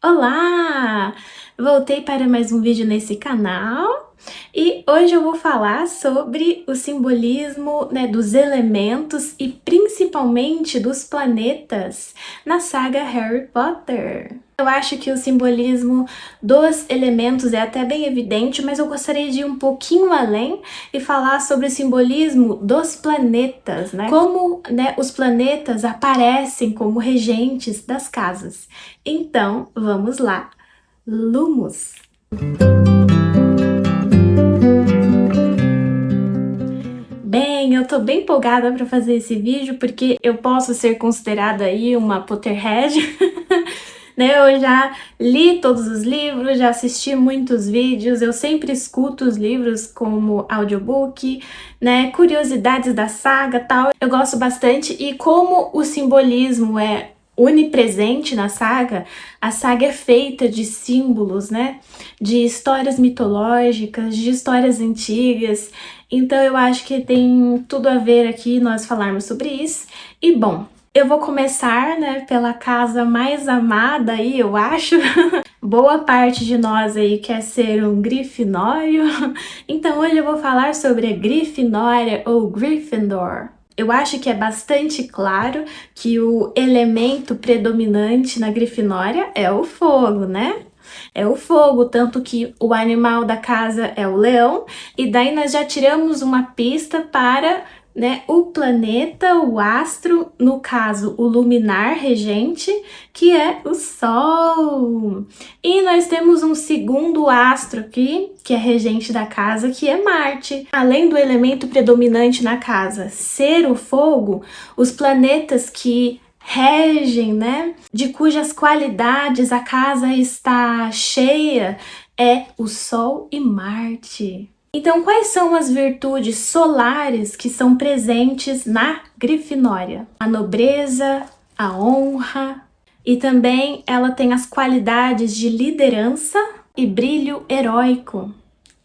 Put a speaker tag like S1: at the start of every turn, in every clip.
S1: Olá! Voltei para mais um vídeo nesse canal e hoje eu vou falar sobre o simbolismo, dos elementos e principalmente dos planetas na saga Harry Potter. Eu acho que o simbolismo dos elementos é até bem evidente, mas eu gostaria de ir um pouquinho além e falar sobre o simbolismo dos planetas, Como, os planetas aparecem como regentes das casas. Então, vamos lá. Lumos. Bem, eu tô bem empolgada para fazer esse vídeo porque eu posso ser considerada aí uma Potterhead. Eu já li todos os livros, já assisti muitos vídeos, eu sempre escuto os livros como audiobook, curiosidades da saga, tal. Eu gosto bastante e como o simbolismo é onipresente na saga, a saga é feita de símbolos, de histórias mitológicas, de histórias antigas. Então eu acho que tem tudo a ver aqui nós falarmos sobre isso. E bom, eu vou começar, pela casa mais amada aí, eu acho. Boa parte de nós aí quer ser um grifinório. Então hoje eu vou falar sobre a Grifinória ou Gryffindor. Eu acho que é bastante claro que o elemento predominante na Grifinória é o fogo, É o fogo, tanto que o animal da casa é o leão, e daí nós já tiramos uma pista para o planeta, o astro, no caso, o luminar regente, que é o Sol. E nós temos um segundo astro aqui, que é regente da casa, que é Marte. Além do elemento predominante na casa ser o fogo, os planetas que regem, de cujas qualidades a casa está cheia, é o Sol e Marte. Então, quais são as virtudes solares que são presentes na Grifinória? A nobreza, a honra, e também ela tem as qualidades de liderança e brilho heróico.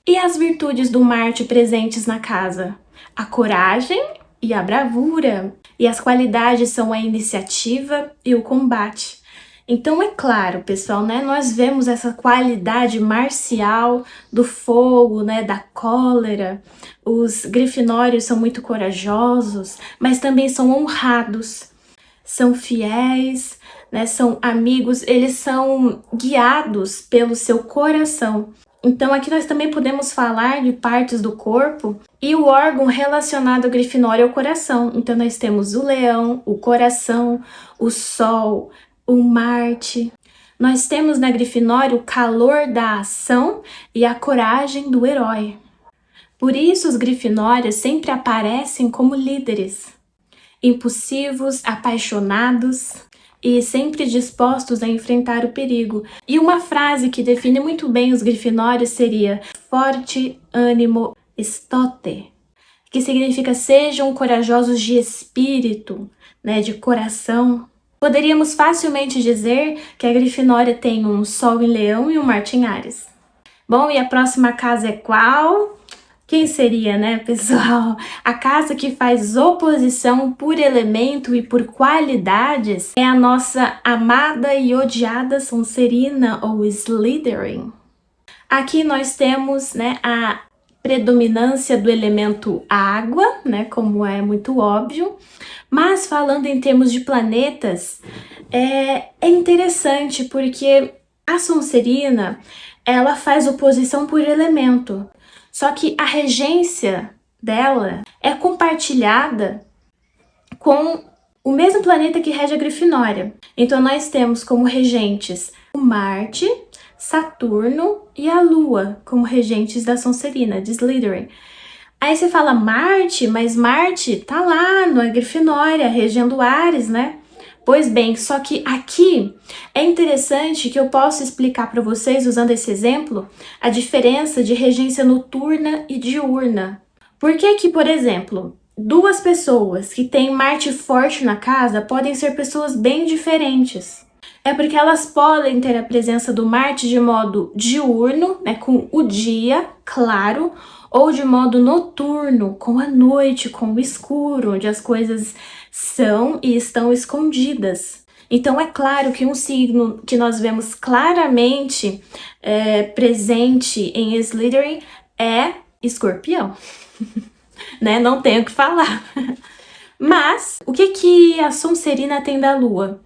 S1: E as virtudes do Marte presentes na casa? A coragem e a bravura. E as qualidades são a iniciativa e o combate. Então, é claro, pessoal, nós vemos essa qualidade marcial do fogo, da cólera. Os grifinórios são muito corajosos, mas também são honrados, são fiéis, são amigos, eles são guiados pelo seu coração. Então, aqui nós também podemos falar de partes do corpo e o órgão relacionado ao Grifinório é o coração. Então, nós temos o leão, o coração, o sol, o Marte. Nós temos na Grifinória o calor da ação e a coragem do herói. Por isso, os Grifinórios sempre aparecem como líderes, impulsivos, apaixonados e sempre dispostos a enfrentar o perigo. E uma frase que define muito bem os Grifinórios seria forte ânimo estote, que significa sejam corajosos de espírito, de coração. Poderíamos facilmente dizer que a Grifinória tem um Sol em Leão e um Marte em Áries. Bom, e a próxima casa é qual? Quem seria, pessoal? A casa que faz oposição por elemento e por qualidades é a nossa amada e odiada Sonserina ou Slytherin. Aqui nós temos, a predominância do elemento água, como é muito óbvio. Mas falando em termos de planetas, é interessante porque a Sonserina, ela faz oposição por elemento. Só que a regência dela é compartilhada com o mesmo planeta que rege a Grifinória. Então nós temos como regentes o Marte, Saturno e a Lua como regentes da Sonserina, de Slytherin. Aí você fala Marte, mas Marte tá lá na Grifinória, regendo Áries, Pois bem, só que aqui é interessante que eu posso explicar para vocês, usando esse exemplo, a diferença de regência noturna e diurna. Por que que, por exemplo, duas pessoas que têm Marte forte na casa podem ser pessoas bem diferentes? É porque elas podem ter a presença do Marte de modo diurno, com o dia claro, ou de modo noturno, com a noite, com o escuro, onde as coisas são e estão escondidas. Então é claro que um signo que nós vemos claramente presente em Slytherin é Escorpião, né? Não tenho o que falar. Mas o que a Sonserina tem da Lua?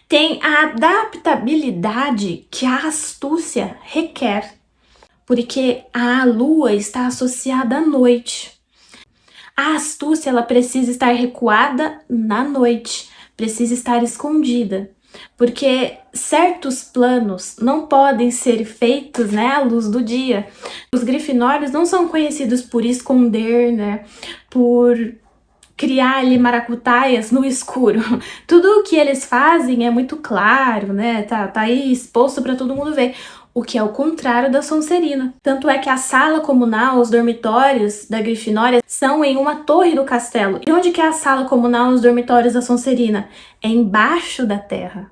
S1: Tem a adaptabilidade que a astúcia requer, porque a Lua está associada à noite. A astúcia, ela precisa estar recuada na noite, precisa estar escondida, porque certos planos não podem ser feitos, né, à luz do dia. Os grifinórios não são conhecidos por esconder, né, por criar ali maracutaias no escuro. Tudo o que eles fazem é muito claro, né, tá aí exposto para todo mundo ver. O que é o contrário da Sonserina. Tanto é que a sala comunal, os dormitórios da Grifinória são em uma torre do castelo. E onde que é a sala comunal, os dormitórios da Sonserina? É embaixo da terra.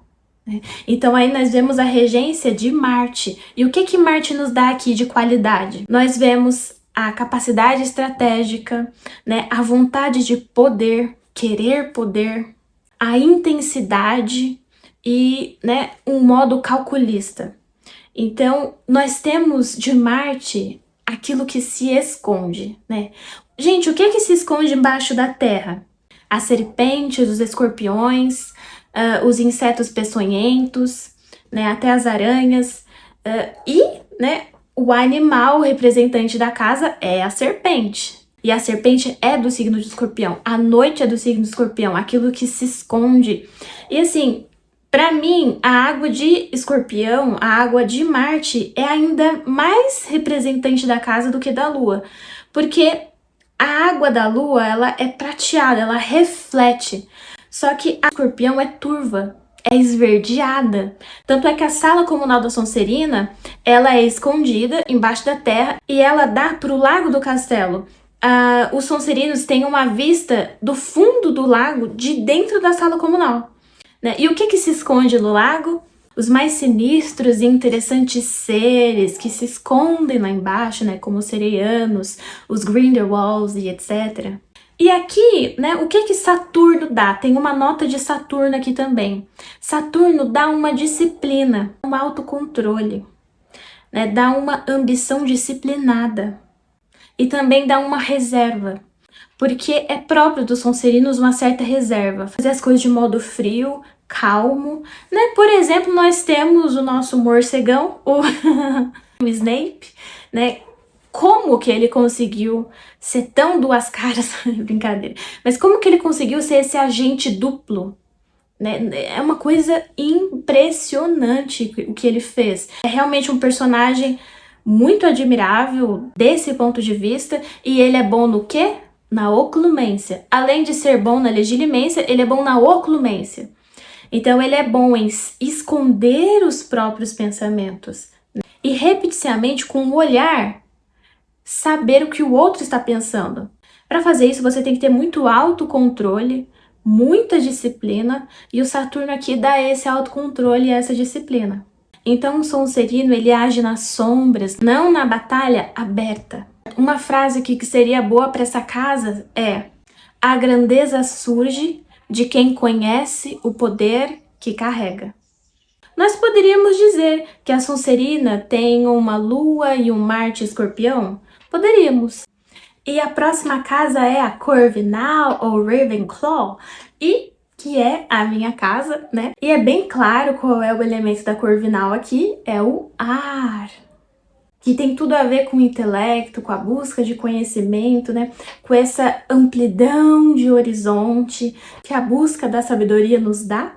S1: Então aí nós vemos a regência de Marte. E o que Marte nos dá aqui de qualidade? Nós vemos a capacidade estratégica, né, a vontade de poder, querer poder, a intensidade e, né, um modo calculista. Então, nós temos de Marte aquilo que se esconde, né? Gente, o que se esconde embaixo da Terra? As serpentes, os escorpiões, os insetos peçonhentos, né? Até as aranhas. E, né, o animal representante da casa é a serpente. E a serpente é do signo de Escorpião. A noite é do signo de Escorpião, aquilo que se esconde. E assim, para mim, a água de Escorpião, a água de Marte, é ainda mais representante da casa do que da Lua. Porque a água da Lua, ela é prateada, ela reflete. Só que a Escorpião é turva, é esverdeada. Tanto é que a sala comunal da Sonserina, ela é escondida embaixo da terra e ela dá para o lago do castelo. Os Sonserinos têm uma vista do fundo do lago de dentro da sala comunal. Né? E o que se esconde no lago? Os mais sinistros e interessantes seres que se escondem lá embaixo, né? Como os Sereianos, os Grindelwalds e etc. E aqui, né, o que Saturno dá? Tem uma nota de Saturno aqui também. Saturno dá uma disciplina, um autocontrole, né? Dá uma ambição disciplinada. E também dá uma reserva. Porque é próprio dos Sonserinos uma certa reserva, fazer as coisas de modo frio, calmo, né? Por exemplo, nós temos o nosso morcegão, o Snape, né? Como que ele conseguiu ser tão duas caras, brincadeira, mas como que ele conseguiu ser esse agente duplo? Né? É uma coisa impressionante o que ele fez. É realmente um personagem muito admirável desse ponto de vista, e ele é bom no quê? Na oclumência. Além de ser bom na legilimência, ele é bom na oclumência. Então ele é bom em esconder os próprios pensamentos e repetidamente com o olhar saber o que o outro está pensando. Para fazer isso você tem que ter muito autocontrole, muita disciplina, e o Saturno aqui dá esse autocontrole e essa disciplina. Então o Sonserino, ele age nas sombras, não na batalha aberta. Uma frase aqui que seria boa para essa casa é: a grandeza surge de quem conhece o poder que carrega. Nós poderíamos dizer que a Sonserina tem uma Lua e um Marte Escorpião? Poderíamos. E a próxima casa é a Corvinal ou Ravenclaw, e que é a minha casa, né? E é bem claro qual é o elemento da Corvinal aqui, é o ar. Que tem tudo a ver com o intelecto, com a busca de conhecimento, né? Com essa amplidão de horizonte que a busca da sabedoria nos dá.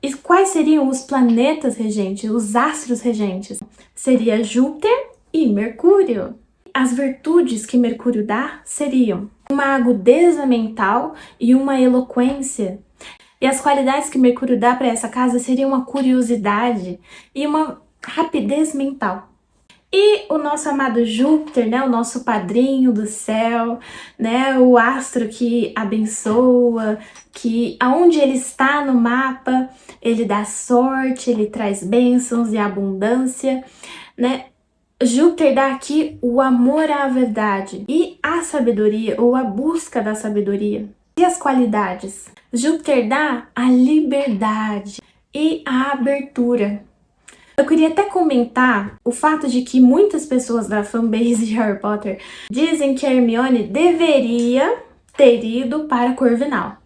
S1: E quais seriam os planetas regentes, os astros regentes? Seria Júpiter e Mercúrio. As virtudes que Mercúrio dá seriam uma agudeza mental e uma eloquência. E as qualidades que Mercúrio dá para essa casa seriam uma curiosidade e uma rapidez mental. E o nosso amado Júpiter, né, o nosso padrinho do céu, né, o astro que abençoa, que aonde ele está no mapa, ele dá sorte, ele traz bênçãos e abundância, né? Júpiter dá aqui o amor à verdade e à sabedoria, ou a busca da sabedoria. E as qualidades? Júpiter dá a liberdade e a abertura. Eu queria até comentar o fato de que muitas pessoas da fanbase de Harry Potter dizem que a Hermione deveria ter ido para Corvinal.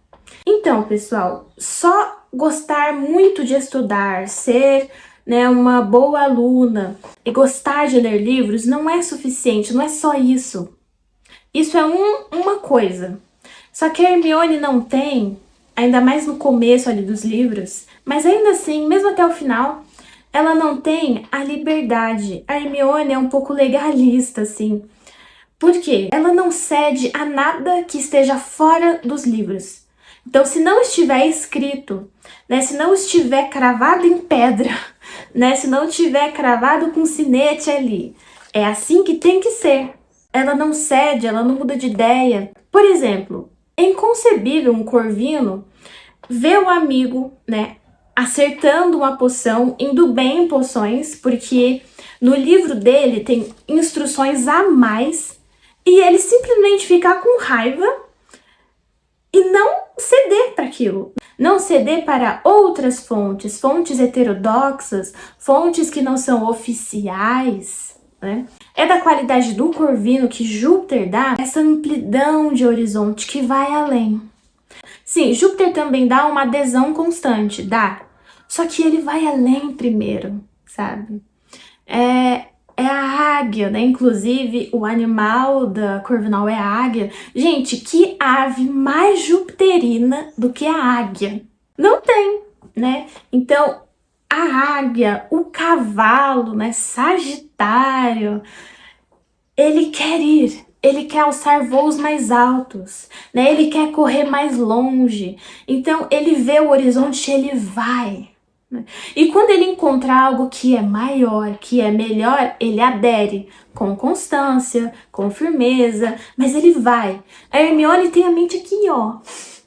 S1: Então, pessoal, só gostar muito de estudar, ser, né, uma boa aluna e gostar de ler livros não é suficiente, não é só isso. Isso é uma coisa. Só que a Hermione não tem, ainda mais no começo ali dos livros, mas ainda assim, mesmo até o final, ela não tem a liberdade. A Hermione é um pouco legalista, assim. Por quê? Ela não cede a nada que esteja fora dos livros. Então, se não estiver escrito, né, se não estiver cravado em pedra, né, se não estiver cravado com sinete ali, é assim que tem que ser. Ela não cede, ela não muda de ideia. Por exemplo, é inconcebível um corvino ver o amigo, né, acertando uma poção, indo bem em poções, porque no livro dele tem instruções a mais, e ele simplesmente ficar com raiva e não ceder para aquilo. Não ceder para outras fontes, fontes heterodoxas, fontes que não são oficiais, né? É da qualidade do corvino que Júpiter dá essa amplidão de horizonte que vai além. Sim, Júpiter também dá uma adesão constante, dá. Só que ele vai além primeiro, sabe? É a águia, né? Inclusive, o animal da Corvinal é a águia. Gente, que ave mais jupiterina do que a águia? Não tem, né? Então, a águia, o cavalo, né? Sagitário, ele quer ir. Ele quer alçar voos mais altos, né? Ele quer correr mais longe. Então, ele vê o horizonte e ele vai. E quando ele encontrar algo que é maior, que é melhor, ele adere com constância, com firmeza, mas ele vai. A Hermione tem a mente aqui, ó,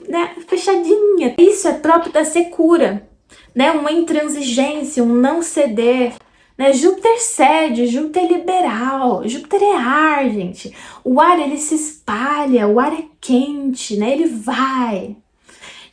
S1: né, fechadinha. Isso é próprio da secura, né, uma intransigência, um não ceder. Né? Júpiter cede, Júpiter é liberal, Júpiter é ar, gente. O ar, ele se espalha, o ar é quente, né, ele vai.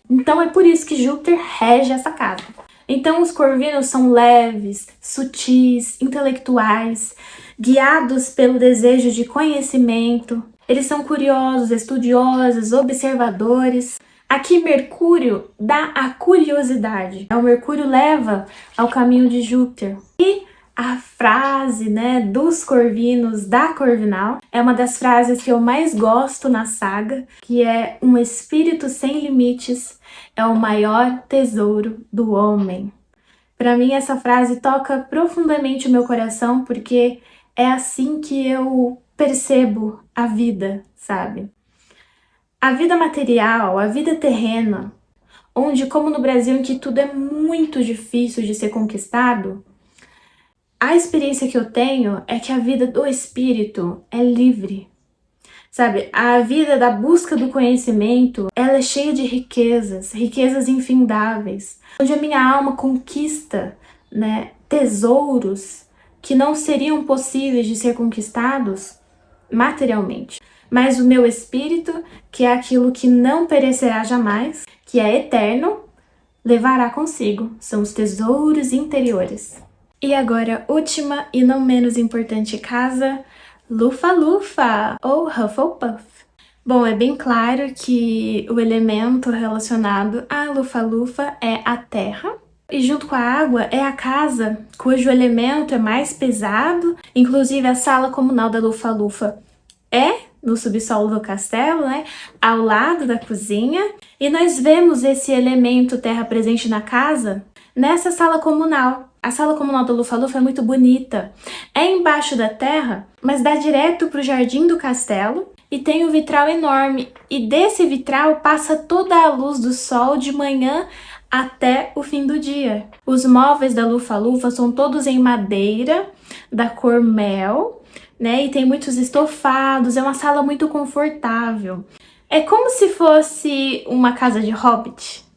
S1: Então é por isso que Júpiter rege essa casa. Então os corvinos são leves, sutis, intelectuais, guiados pelo desejo de conhecimento. Eles são curiosos, estudiosos, observadores. Aqui Mercúrio dá a curiosidade. O Mercúrio leva ao caminho de Júpiter. E a frase, né, dos corvinos da Corvinal é uma das frases que eu mais gosto na saga, que é: um espírito sem limites é o maior tesouro do homem. Para mim essa frase toca profundamente o meu coração, porque é assim que eu percebo a vida, sabe? A vida material, a vida terrena, onde, como no Brasil, em que tudo é muito difícil de ser conquistado, a experiência que eu tenho é que a vida do espírito é livre, sabe? A vida da busca do conhecimento, ela é cheia de riquezas, riquezas infindáveis, onde a minha alma conquista, né, tesouros que não seriam possíveis de ser conquistados materialmente. Mas o meu espírito, que é aquilo que não perecerá jamais, que é eterno, levará consigo. São os tesouros interiores. E agora, última e não menos importante casa, Lufa-Lufa, ou Hufflepuff. Bom, é bem claro que o elemento relacionado a Lufa-Lufa é a terra, e junto com a água é a casa cujo elemento é mais pesado. Inclusive a sala comunal da Lufa-Lufa é no subsolo do castelo, né, ao lado da cozinha, e nós vemos esse elemento terra presente na casa nessa sala comunal. A sala comunal da Lufa-Lufa é muito bonita. É embaixo da terra, mas dá direto para o jardim do castelo e tem um vitral enorme. E desse vitral passa toda a luz do sol de manhã até o fim do dia. Os móveis da Lufa-Lufa são todos em madeira, da cor mel, né? E tem muitos estofados, é uma sala muito confortável. É como se fosse uma casa de hobbit.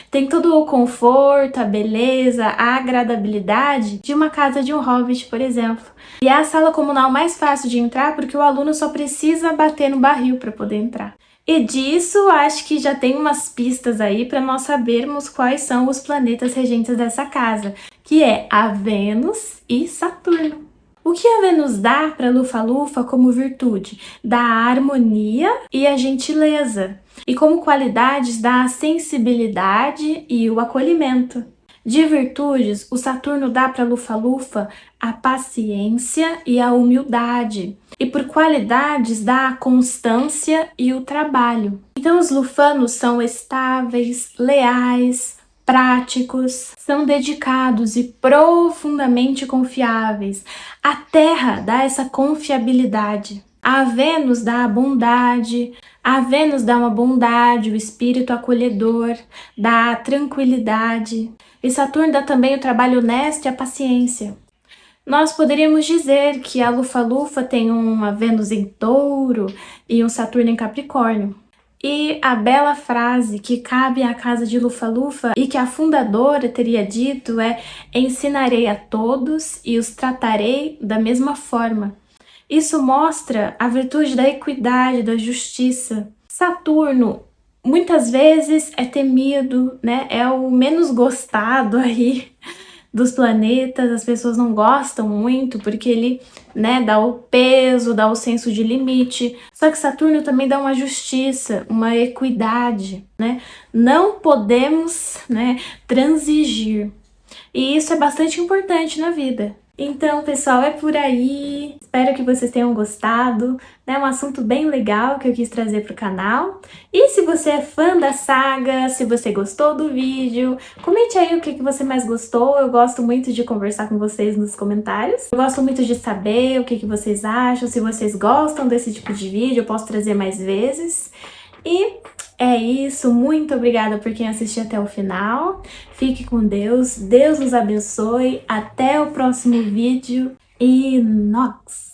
S1: Tem todo o conforto, a beleza, a agradabilidade de uma casa de um hobbit, por exemplo. E é a sala comunal mais fácil de entrar porque o aluno só precisa bater no barril para poder entrar. E disso, acho que já tem umas pistas aí para nós sabermos quais são os planetas regentes dessa casa, que é a Vênus e Saturno. O que a Vênus dá para Lufa-Lufa como virtude? Dá a harmonia e a gentileza. E como qualidades dá a sensibilidade e o acolhimento. De virtudes, o Saturno dá para Lufa-Lufa a paciência e a humildade. E por qualidades dá a constância e o trabalho. Então os lufanos são estáveis, leais, práticos, são dedicados e profundamente confiáveis. A Terra dá essa confiabilidade. A Vênus dá a bondade, a Vênus dá uma bondade, o espírito acolhedor, dá a tranquilidade. E Saturno dá também o trabalho honesto e a paciência. Nós poderíamos dizer que a Lufa-Lufa tem uma Vênus em Touro e um Saturno em Capricórnio. E a bela frase que cabe à casa de Lufa-Lufa e que a fundadora teria dito é: ensinarei a todos e os tratarei da mesma forma. Isso mostra a virtude da equidade, da justiça. Saturno muitas vezes é temido, né? É o menos gostado aí dos planetas, as pessoas não gostam muito porque ele, né, dá o peso, dá o senso de limite. Só que Saturno também dá uma justiça, uma equidade, né? Não podemos, né, transigir. E isso é bastante importante na vida. Então, pessoal, é por aí. Espero que vocês tenham gostado. É um assunto bem legal que eu quis trazer para o canal. E se você é fã da saga, se você gostou do vídeo, comente aí o que você mais gostou. Eu gosto muito de conversar com vocês nos comentários. Eu gosto muito de saber o que vocês acham, se vocês gostam desse tipo de vídeo, eu posso trazer mais vezes. E é isso, muito obrigada por quem assistiu até o final. Fique com Deus, Deus nos abençoe. Até o próximo vídeo e Nox!